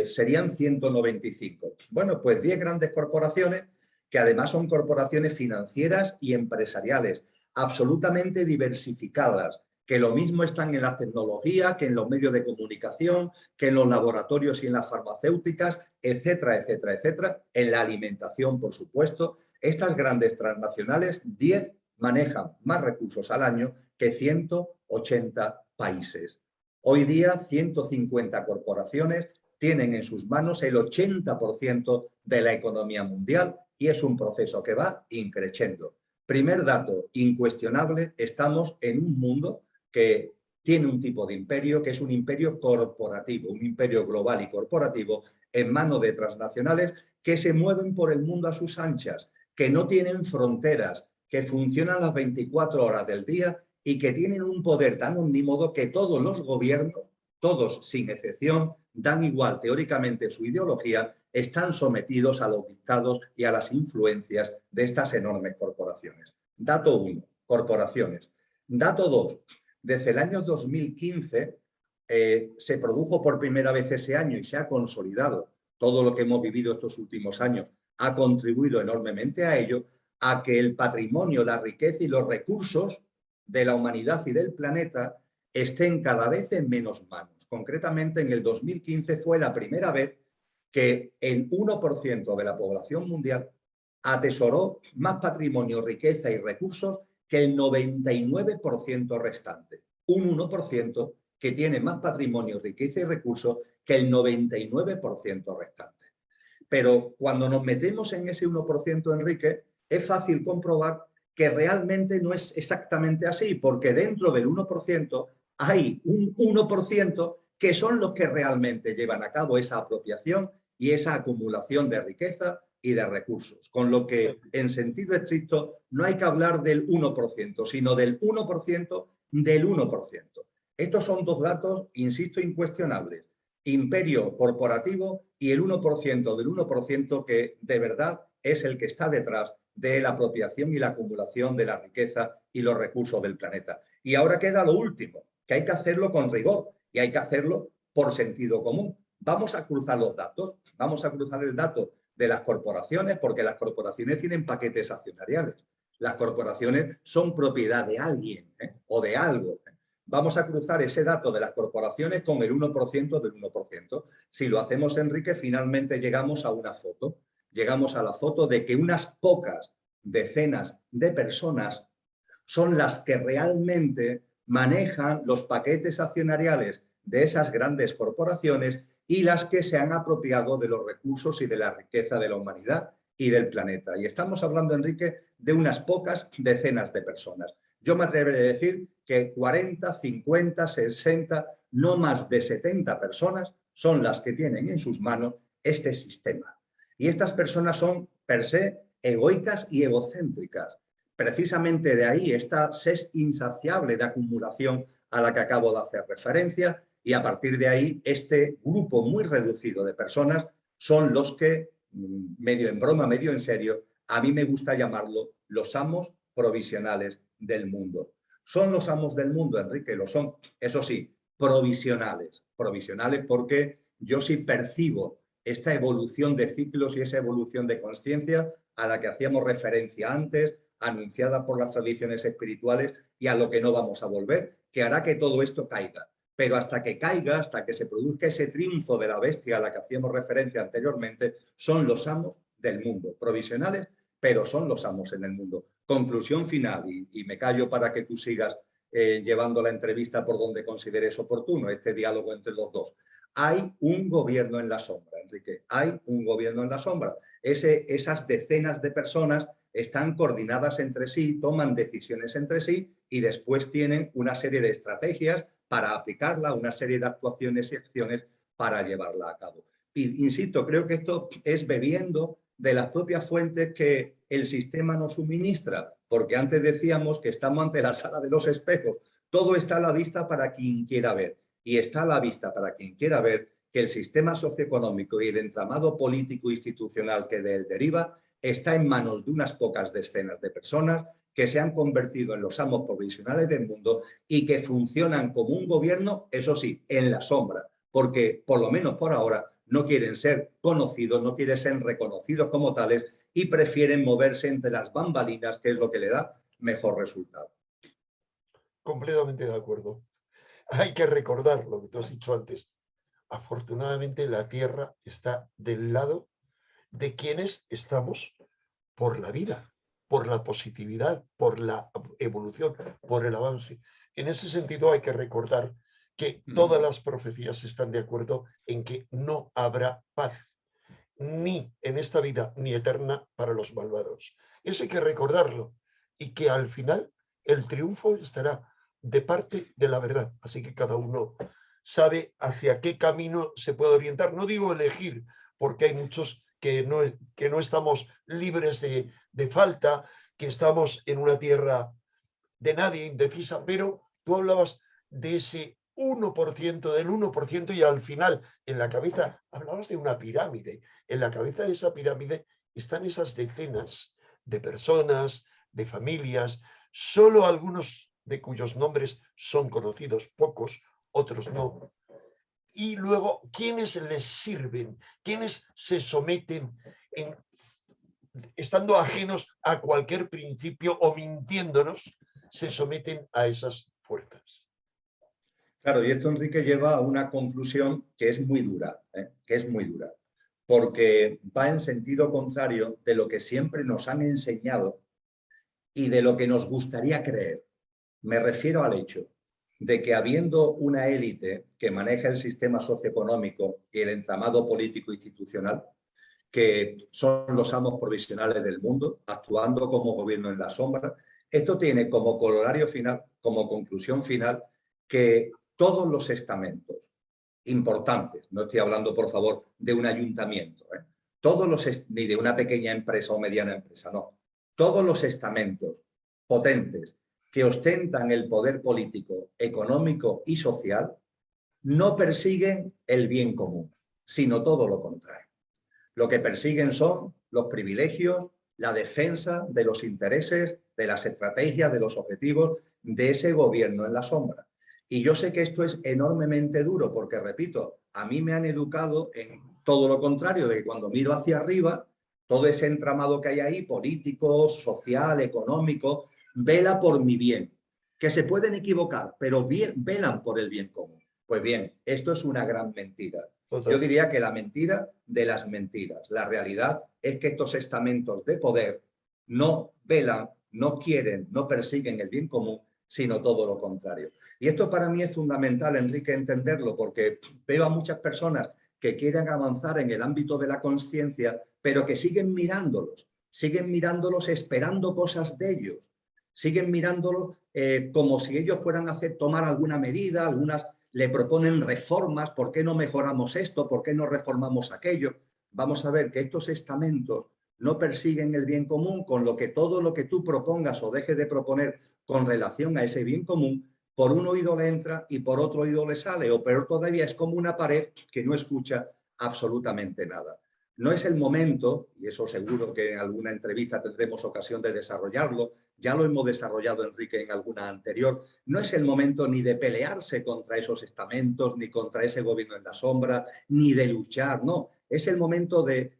serían 195. Bueno, pues 10 grandes corporaciones, que además son corporaciones financieras y empresariales, absolutamente diversificadas, que lo mismo están en la tecnología, que en los medios de comunicación, que en los laboratorios y en las farmacéuticas, etcétera, etcétera, etcétera, en la alimentación, por supuesto. Estas grandes transnacionales, 10 manejan más recursos al año que 180 países. Hoy día, 150 corporaciones tienen en sus manos el 80% de la economía mundial y es un proceso que va increciendo. Primer dato incuestionable, estamos en un mundo que tiene un tipo de imperio que es un imperio corporativo, un imperio global y corporativo en manos de transnacionales que se mueven por el mundo a sus anchas, que no tienen fronteras, que funcionan las 24 horas del día y que tienen un poder tan omnímodo que todos los gobiernos, todos sin excepción, dan igual teóricamente su ideología, están sometidos a los dictados y a las influencias de estas enormes corporaciones. Dato 1, corporaciones. Dato 2, desde el año 2015 se produjo por primera vez ese año y se ha consolidado. Todo lo que hemos vivido estos últimos años ha contribuido enormemente a ello, a que el patrimonio, la riqueza y los recursos de la humanidad y del planeta estén cada vez en menos manos. Concretamente, en el 2015 fue la primera vez que el 1% de la población mundial atesoró más patrimonio, riqueza y recursos que el 99% restante. Un 1% que tiene más patrimonio, riqueza y recursos que el 99% restante. Pero cuando nos metemos en ese 1%, Enrique, es fácil comprobar que realmente no es exactamente así, porque dentro del 1% hay un 1% que son los que realmente llevan a cabo esa apropiación y esa acumulación de riqueza y de recursos. Con lo que, en sentido estricto, no hay que hablar del 1%, sino del 1% del 1%. Estos son dos datos, insisto, incuestionables. Imperio corporativo y el 1% del 1% que de verdad es el que está detrás de la apropiación y la acumulación de la riqueza y los recursos del planeta. Y ahora queda lo último, que hay que hacerlo con rigor y hay que hacerlo por sentido común. Vamos a cruzar los datos, vamos a cruzar el dato de las corporaciones, porque las corporaciones tienen paquetes accionariales. Las corporaciones son propiedad de alguien o de algo. Vamos a cruzar ese dato de las corporaciones con el 1% del 1%. Si lo hacemos, Enrique, finalmente llegamos a una foto. Llegamos a la foto de que unas pocas decenas de personas son las que realmente manejan los paquetes accionariales de esas grandes corporaciones y las que se han apropiado de los recursos y de la riqueza de la humanidad y del planeta. Y estamos hablando, Enrique, de unas pocas decenas de personas. Yo me atreveré a decir que 40, 50, 60, no más de 70 personas son las que tienen en sus manos este sistema. Y estas personas son per se egoicas y egocéntricas. Precisamente de ahí esta sed insaciable de acumulación a la que acabo de hacer referencia y a partir de ahí este grupo muy reducido de personas son los que, medio en broma, medio en serio, a mí me gusta llamarlo los amos provisionales del mundo. ¿Son los amos del mundo, Enrique? Lo son, eso sí, provisionales. Provisionales porque yo sí percibo esta evolución de ciclos y esa evolución de conciencia a la que hacíamos referencia antes, anunciada por las tradiciones espirituales y a lo que no vamos a volver, que hará que todo esto caiga. Pero hasta que caiga, hasta que se produzca ese triunfo de la bestia a la que hacíamos referencia anteriormente, son los amos del mundo, provisionales, pero son los amos en el mundo. Conclusión final, y me callo para que tú sigas llevando la entrevista por donde consideres oportuno, este diálogo entre los dos. Hay un gobierno en la sombra, Enrique, hay un gobierno en la sombra. Esas decenas de personas están coordinadas entre sí, toman decisiones entre sí y después tienen una serie de estrategias para aplicarla, una serie de actuaciones y acciones para llevarla a cabo. Y, insisto, creo que esto es bebiendo de las propias fuentes que el sistema nos suministra, porque antes decíamos que estamos ante la sala de los espejos. Todo está a la vista para quien quiera ver, y está a la vista para quien quiera ver que el sistema socioeconómico y el entramado político e institucional que de él deriva está en manos de unas pocas decenas de personas que se han convertido en los amos provisionales del mundo y que funcionan como un gobierno, eso sí, en la sombra, porque por lo menos por ahora no quieren ser conocidos, no quieren ser reconocidos como tales y prefieren moverse entre las bambalinas, que es lo que le da mejor resultado. Completamente de acuerdo. Hay que recordar lo que tú has dicho antes. Afortunadamente la Tierra está del lado de quienes estamos por la vida, por la positividad, por la evolución, por el avance. En ese sentido hay que recordar que todas las profecías están de acuerdo en que no habrá paz, ni en esta vida, ni eterna para los malvados. Eso hay que recordarlo y que al final el triunfo estará de parte de la verdad. Así que cada uno sabe hacia qué camino se puede orientar. No digo elegir, porque hay muchos que no estamos libres de falta, que estamos en una tierra de nadie, indecisa, pero tú hablabas de ese 1%, del 1%, y al final, en la cabeza, hablabas de una pirámide. En la cabeza de esa pirámide están esas decenas de personas, de familias, solo algunos de cuyos nombres son conocidos, pocos, otros no. Y luego, ¿quiénes les sirven? ¿Quiénes se someten estando ajenos a cualquier principio o mintiéndonos, se someten a esas fuerzas? Claro, y esto, Enrique, lleva a una conclusión que es muy dura, que es muy dura, porque va en sentido contrario de lo que siempre nos han enseñado y de lo que nos gustaría creer. Me refiero al hecho de que habiendo una élite que maneja el sistema socioeconómico y el entramado político institucional, que son los amos provisionales del mundo, actuando como gobierno en la sombra, esto tiene como corolario final, como conclusión final, que todos los estamentos importantes, no estoy hablando, por favor, de un ayuntamiento, ni de una pequeña empresa o mediana empresa, no, todos los estamentos potentes que ostentan el poder político, económico y social, no persiguen el bien común, sino todo lo contrario. Lo que persiguen son los privilegios, la defensa de los intereses, de las estrategias, de los objetivos de ese gobierno en la sombra. Y yo sé que esto es enormemente duro porque, repito, a mí me han educado en todo lo contrario, de que cuando miro hacia arriba, todo ese entramado que hay ahí, político, social, económico, vela por mi bien. Que se pueden equivocar, pero velan por el bien común. Pues bien, esto es una gran mentira. Yo diría que la mentira de las mentiras. La realidad es que estos estamentos de poder no velan, no quieren, no persiguen el bien común, sino todo lo contrario. Y esto para mí es fundamental, Enrique, entenderlo, porque veo a muchas personas que quieren avanzar en el ámbito de la conciencia, pero que siguen mirándolos esperando cosas de ellos, siguen mirándolos como si ellos fueran a tomar alguna medida, algunas le proponen reformas, ¿por qué no mejoramos esto? ¿Por qué no reformamos aquello? Vamos a ver que estos estamentos no persiguen el bien común, con lo que todo lo que tú propongas o dejes de proponer con relación a ese bien común, por un oído le entra y por otro oído le sale, o peor todavía, es como una pared que no escucha absolutamente nada. No es el momento, y eso seguro que en alguna entrevista tendremos ocasión de desarrollarlo, ya lo hemos desarrollado, Enrique, en alguna anterior, no es el momento ni de pelearse contra esos estamentos, ni contra ese gobierno en la sombra, ni de luchar, no. es el momento de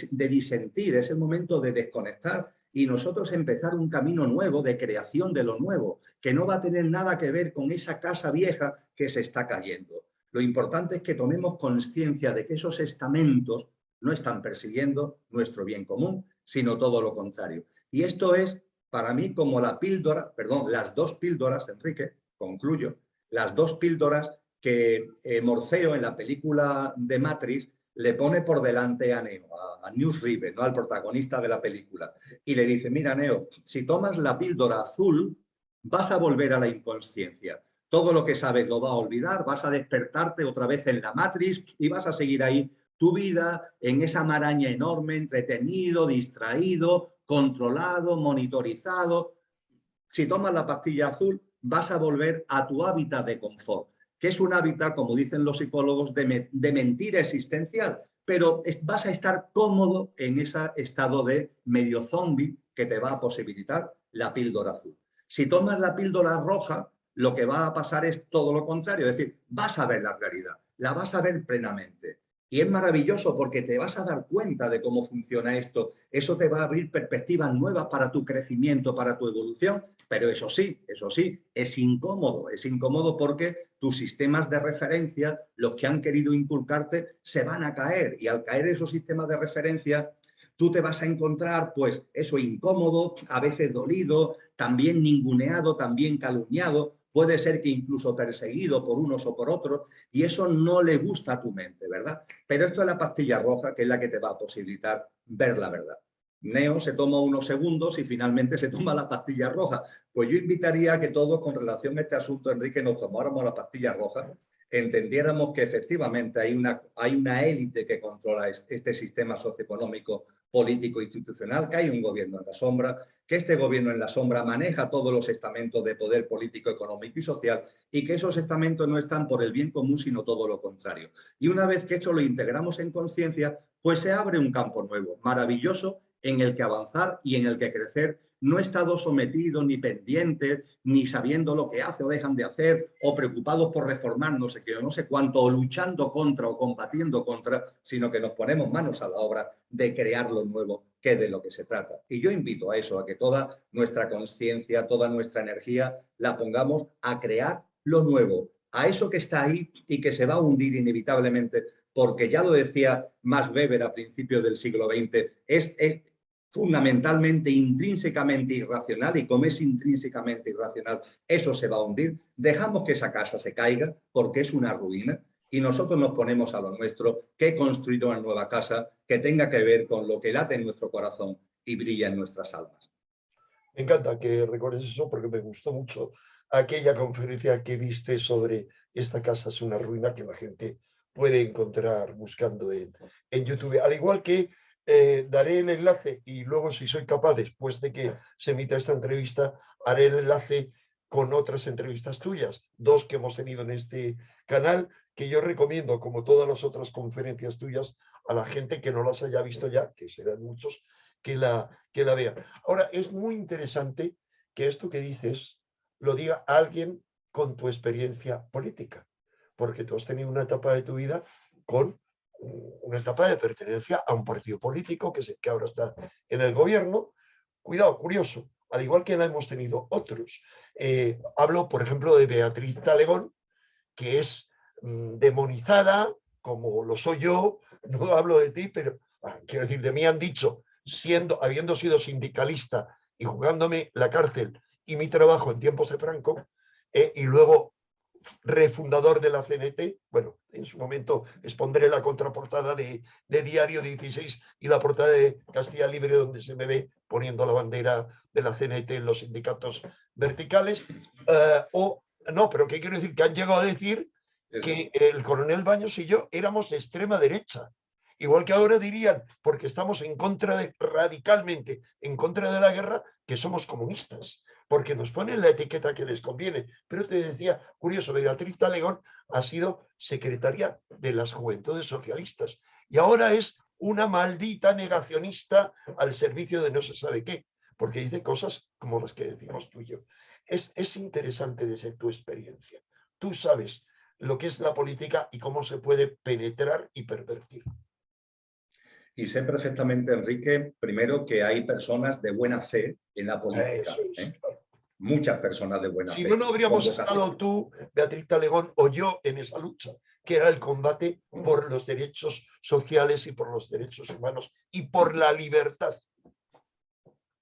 disentir, es el momento de desconectar y nosotros empezar un camino nuevo de creación de lo nuevo, que no va a tener nada que ver con esa casa vieja que se está cayendo. Lo importante es que tomemos conciencia de que esos estamentos no están persiguiendo nuestro bien común, sino todo lo contrario. Y esto es, para mí, como la píldora, perdón, las dos píldoras, Enrique, concluyo, las dos píldoras que Morfeo en la película de Matrix le pone por delante a Neo, a News Rive, ¿no? Al protagonista de la película, y le dice, mira Neo, si tomas la píldora azul, vas a volver a la inconsciencia. Todo lo que sabes lo vas a olvidar, vas a despertarte otra vez en la Matrix y vas a seguir ahí tu vida en esa maraña enorme, entretenido, distraído, controlado, monitorizado. Si tomas la pastilla azul, vas a volver a tu hábitat de confort, que es un hábitat, como dicen los psicólogos, de mentira existencial, pero vas a estar cómodo en ese estado de medio zombie que te va a posibilitar la píldora azul. Si tomas la píldora roja, lo que va a pasar es todo lo contrario, es decir, vas a ver la realidad, la vas a ver plenamente. Y es maravilloso porque te vas a dar cuenta de cómo funciona esto. Eso te va a abrir perspectivas nuevas para tu crecimiento, para tu evolución. Pero eso sí, es incómodo porque tus sistemas de referencia, los que han querido inculcarte, se van a caer. Y al caer esos sistemas de referencia, tú te vas a encontrar, pues, eso incómodo, a veces dolido, también ninguneado, también calumniado, puede ser que incluso perseguido por unos o por otros, y eso no le gusta a tu mente, ¿verdad? Pero esto es la pastilla roja, que es la que te va a posibilitar ver la verdad. Neo se toma unos segundos y finalmente se toma la pastilla roja. Pues yo invitaría a que todos, con relación a este asunto, Enrique, nos tomáramos la pastilla roja, entendiéramos que efectivamente hay una élite que controla este sistema socioeconómico, político, institucional, que hay un gobierno en la sombra, que este gobierno en la sombra maneja todos los estamentos de poder político, económico y social, y que esos estamentos no están por el bien común, sino todo lo contrario. Y una vez que esto lo integramos en conciencia, pues se abre un campo nuevo, maravilloso, en el que avanzar y en el que crecer, no estado sometidos ni pendientes, ni sabiendo lo que hace o dejan de hacer, o preocupados por reformar no sé qué o no sé cuánto, o luchando contra o combatiendo contra, sino que nos ponemos manos a la obra de crear lo nuevo, que es de lo que se trata. Y yo invito a eso, a que toda nuestra conciencia, toda nuestra energía la pongamos a crear lo nuevo, a eso que está ahí y que se va a hundir inevitablemente, porque ya lo decía Max Weber a principios del siglo XX, es fundamentalmente, intrínsecamente irracional, y como es intrínsecamente irracional, eso se va a hundir. Dejamos que esa casa se caiga porque es una ruina y nosotros nos ponemos a lo nuestro, que construir una nueva casa que tenga que ver con lo que late en nuestro corazón y brilla en nuestras almas. Me encanta que recuerdes eso porque me gustó mucho aquella conferencia que viste sobre esta casa es una ruina que la gente puede encontrar buscando en YouTube. Al igual que daré el enlace y luego si soy capaz, después de que se emita esta entrevista, haré el enlace con otras entrevistas tuyas, dos que hemos tenido en este canal, que yo recomiendo, como todas las otras conferencias tuyas, a la gente que no las haya visto ya, que serán muchos, que la vea. Ahora, es muy interesante que esto que dices lo diga alguien con tu experiencia política, porque tú has tenido una etapa de tu vida con una etapa de pertenencia a un partido político que, que ahora está en el gobierno. Cuidado, curioso, al igual que la hemos tenido otros. Hablo, por ejemplo, de Beatriz Talegón, que es demonizada, como lo soy yo, no hablo de ti, pero quiero decir, de mí han dicho, habiendo sido sindicalista y jugándome la cárcel y mi trabajo en tiempos de Franco, y luego refundador de la CNT, bueno, en su momento expondré la contraportada de Diario 16 y la portada de Castilla Libre, donde se me ve poniendo la bandera de la CNT en los sindicatos verticales, no, pero ¿qué quiero decir? Que han llegado a decir que el coronel Baños y yo éramos de extrema derecha. Igual que ahora dirían, porque estamos radicalmente en contra de la guerra, que somos comunistas, porque nos ponen la etiqueta que les conviene. Pero te decía, curioso, Beatriz Talegón ha sido secretaria de las Juventudes Socialistas y ahora es una maldita negacionista al servicio de no se sabe qué, porque dice cosas como las que decimos tú y yo. Es interesante de ser tu experiencia. Tú sabes lo que es la política y cómo se puede penetrar y pervertir. Y sé perfectamente, Enrique, primero que hay personas de buena fe en la política, Eso es, ¿eh? claro. Muchas personas de buena Si no, fe, no con habríamos vocación. estado tú, Beatriz Talegón, o yo en esa lucha, que era el combate por los derechos sociales y por los derechos humanos y por la libertad.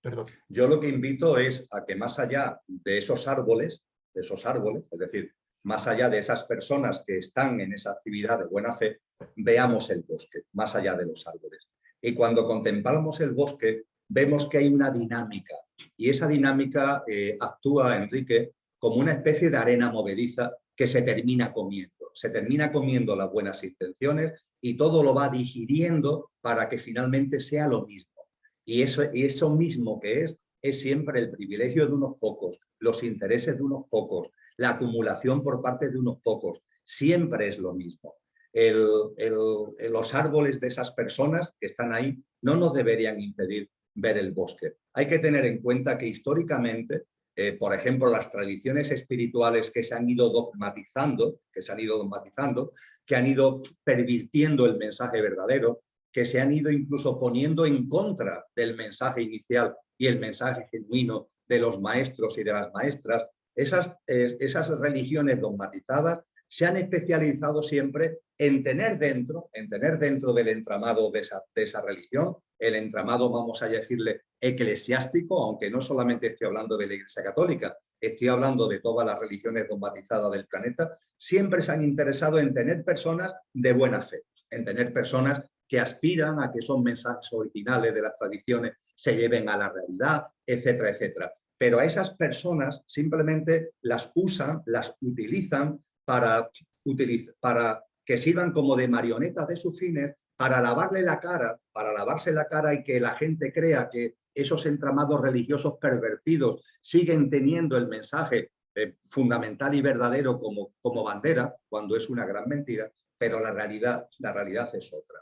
Perdón. Yo lo que invito es a que más allá de esos árboles, es decir, más allá de esas personas que están en esa actividad de buena fe, veamos el bosque, más allá de los árboles. Y cuando contemplamos el bosque, vemos que hay una dinámica, y esa dinámica actúa, Enrique, como una especie de arena movediza que se termina comiendo las buenas intenciones y todo lo va digiriendo para que finalmente sea lo mismo. Y eso mismo que es siempre el privilegio de unos pocos, los intereses de unos pocos, la acumulación por parte de unos pocos. Siempre es lo mismo. Los árboles de esas personas que están ahí no nos deberían impedir ver el bosque. Hay que tener en cuenta que históricamente, por ejemplo, las tradiciones espirituales que se han ido dogmatizando, que han ido pervirtiendo el mensaje verdadero, que se han ido incluso poniendo en contra del mensaje inicial y el mensaje genuino de los maestros y de las maestras, esas religiones dogmatizadas se han especializado siempre en tener dentro del entramado de esa religión, el entramado, vamos a decirle, eclesiástico, aunque no solamente estoy hablando de la Iglesia Católica, estoy hablando de todas las religiones dogmatizadas del planeta, siempre se han interesado en tener personas de buena fe, en tener personas que aspiran a que esos mensajes originales de las tradiciones se lleven a la realidad, etcétera, etcétera. Pero a esas personas simplemente las usan, las utilizan para que sirvan como de marionetas de sus fines, para lavarse la cara y que la gente crea que esos entramados religiosos pervertidos siguen teniendo el mensaje fundamental y verdadero como bandera, cuando es una gran mentira, pero la realidad es otra.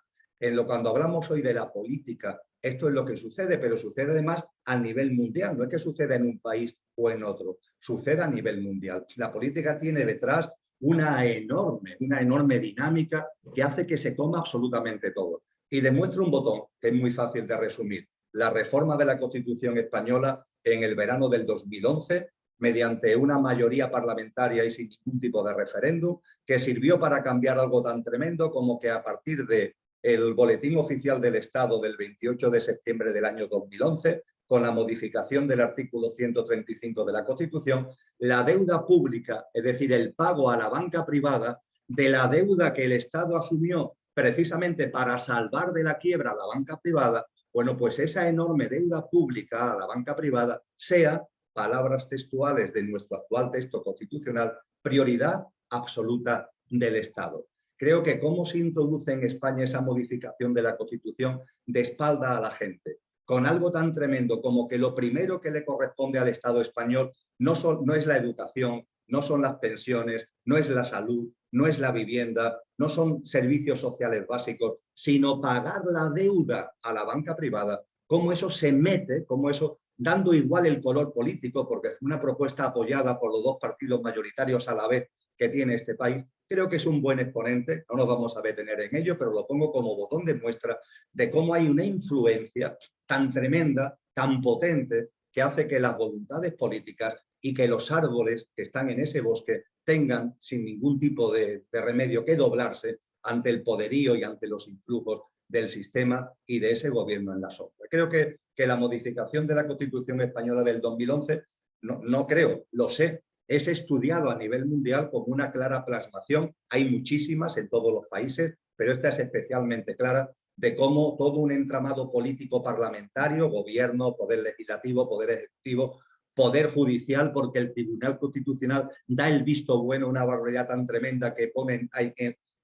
Cuando hablamos hoy de la política, esto es lo que sucede, pero sucede además a nivel mundial. No es que suceda en un país o en otro, sucede a nivel mundial. La política tiene detrás una enorme dinámica que hace que se coma absolutamente todo. Y demuestra un botón que es muy fácil de resumir. La reforma de la Constitución española en el verano del 2011, mediante una mayoría parlamentaria y sin ningún tipo de referéndum, que sirvió para cambiar algo tan tremendo como que a partir de el Boletín Oficial del Estado del 28 de septiembre del año 2011, con la modificación del artículo 135 de la Constitución, la deuda pública, es decir, el pago a la banca privada de la deuda que el Estado asumió precisamente para salvar de la quiebra a la banca privada, bueno, pues esa enorme deuda pública a la banca privada sea, palabras textuales de nuestro actual texto constitucional, prioridad absoluta del Estado. Creo que cómo se introduce en España esa modificación de la Constitución de espalda a la gente, con algo tan tremendo como que lo primero que le corresponde al Estado español no es la educación, no son las pensiones, no es la salud, no es la vivienda, no son servicios sociales básicos, sino pagar la deuda a la banca privada, cómo eso se mete, cómo eso, dando igual el color político, porque es una propuesta apoyada por los dos partidos mayoritarios a la vez que tiene este país. Creo que es un buen exponente, no nos vamos a detener en ello, pero lo pongo como botón de muestra de cómo hay una influencia tan tremenda, tan potente, que hace que las voluntades políticas y que los árboles que están en ese bosque tengan sin ningún tipo de remedio que doblarse ante el poderío y ante los influjos del sistema y de ese gobierno en la sombra. Creo que la modificación de la Constitución española del 2011, no creo, lo sé, es estudiado a nivel mundial como una clara plasmación. Hay muchísimas en todos los países, pero esta es especialmente clara de cómo todo un entramado político parlamentario, gobierno, poder legislativo, poder ejecutivo, poder judicial, porque el Tribunal Constitucional da el visto bueno, una barbaridad tan tremenda que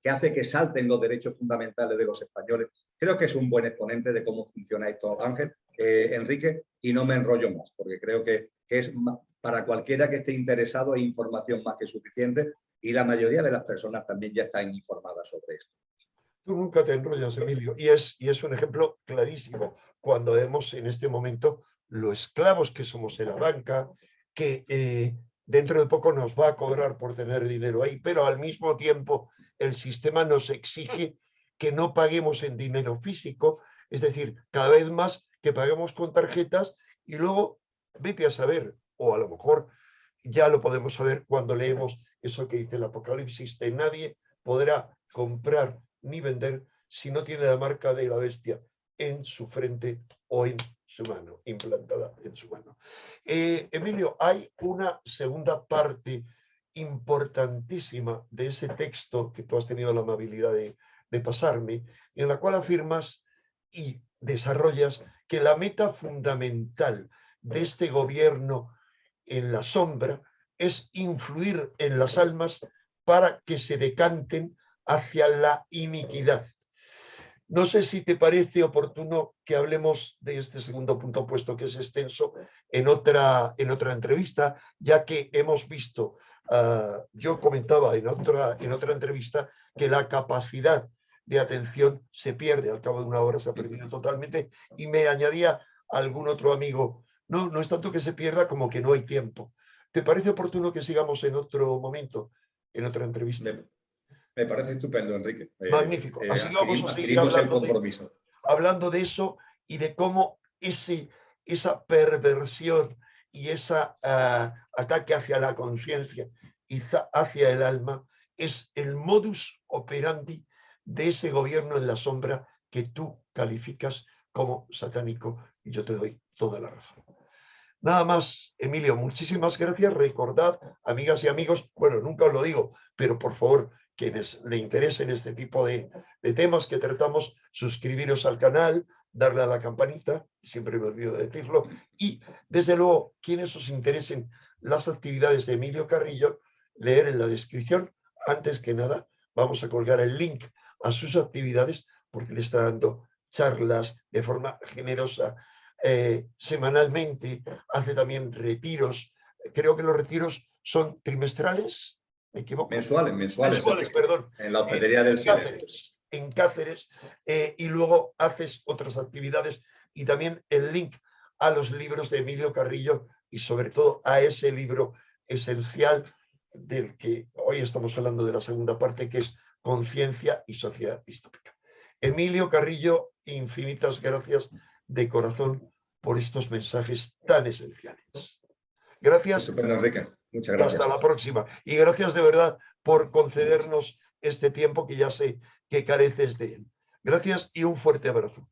hace que salten los derechos fundamentales de los españoles. Creo que es un buen exponente de cómo funciona esto, Ángel, Enrique, y no me enrollo más, porque creo que es para cualquiera que esté interesado hay información más que suficiente y la mayoría de las personas también ya están informadas sobre esto. Tú nunca te enrollas, Emilio, y es un ejemplo clarísimo cuando vemos en este momento lo esclavos que somos de la banca, que dentro de poco nos va a cobrar por tener dinero ahí, pero al mismo tiempo el sistema nos exige que no paguemos en dinero físico, Es decir, cada vez más que paguemos con tarjetas y luego vete a saber, o a lo mejor ya lo podemos saber cuando leemos eso que dice el Apocalipsis, de nadie podrá comprar ni vender si no tiene la marca de la bestia en su frente o en su mano, implantada en su mano. Emilio, hay una segunda parte importantísima de ese texto que tú has tenido la amabilidad de pasarme, en la cual afirmas y desarrollas que la meta fundamental de este gobierno en la sombra es influir en las almas para que se decanten hacia la iniquidad. No sé si te parece oportuno que hablemos de este segundo punto, puesto que es extenso, en otra entrevista, ya que hemos visto, yo comentaba en otra entrevista, que la capacidad de atención se pierde, al cabo de una hora se ha perdido totalmente, y me añadía algún otro amigo, no es tanto que se pierda como que no hay tiempo. ¿Te parece oportuno que sigamos en otro momento, en otra entrevista? Me parece estupendo, Enrique. Magnífico. Así que vamos a seguir Adquirimos el compromiso. hablando de eso y de cómo esa perversión y ese ataque hacia la conciencia y hacia el alma es el modus operandi de ese gobierno en la sombra que tú calificas como satánico, y yo te doy toda la razón. Nada más, Emilio, muchísimas gracias. Recordad, amigas y amigos, bueno, nunca os lo digo, pero por favor, quienes le interesen este tipo de temas que tratamos, suscribiros al canal, darle a la campanita, siempre me olvido de decirlo, y desde luego, quienes os interesen las actividades de Emilio Carrillo, leer en la descripción. Antes que nada, vamos a colgar el link a sus actividades, porque le está dando charlas de forma generosa, semanalmente, hace también retiros. Creo que los retiros son trimestrales, ¿me equivoco? Mensuales, Perdón. En la hospedería del Silencio. En Cáceres, y luego haces otras actividades, y también el link a los libros de Emilio Carrillo y sobre todo a ese libro esencial del que hoy estamos hablando, de la segunda parte, que es Conciencia y Sociedad Distópica. Emilio Carrillo, infinitas gracias de corazón por estos mensajes tan esenciales. Gracias. Estupendo, Enrique. Muchas gracias. Hasta la próxima. Y gracias de verdad por concedernos este tiempo, que ya sé que careces de él. Gracias y un fuerte abrazo.